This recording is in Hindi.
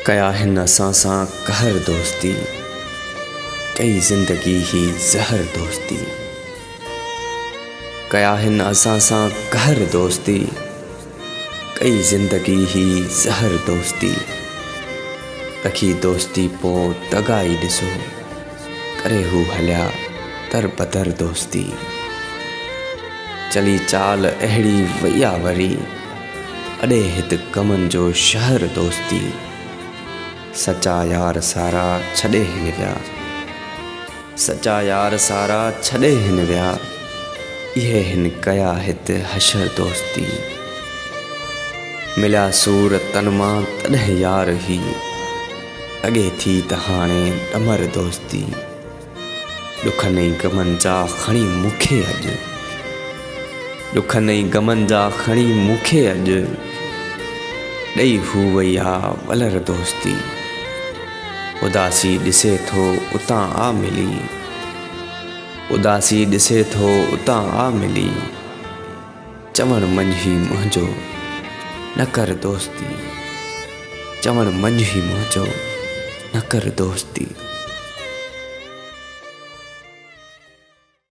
कया हिन असां सां कहर दोस्ती, कई ज़िंदगी ही ज़हर दोस्ती। कया हिन असां सां कहर दोस्ती, कई ज़िंदगी ही ज़हर दोस्ती। रखी दोस्ती पो दगाई ॾिसो, करे हू हलिया दर बदर दोस्ती। चली चाल अहिड़ी वैया वरी, अॾे हित गमन जो शहर दोस्ती। सच्चा यार सारा छॾे हिन विया, सच्चा यार सारा छॾे हिन विया। इहे हिन कया हित हशर दोस्ती। मिलिया सूर तन मां तॾहिं यार ही, लॻे थी त हाणे ॾमर दोस्ती। ॾुखनि ऐं गमनि जा खणी मूंखे अॼु, ॾुखनि ऐं गमनि जा खणी मूंखे अॼु। ॾेई हू वई आ वलर दोस्ती। उदासी ॾिसे थो उतां आ मिली, उदासी ॾिसे थो उतां आ मिली। चवण मंझि मुंहिंजो न कर दोस्ती, चवण मंझि मुंहिंजो न कर दोस्ती।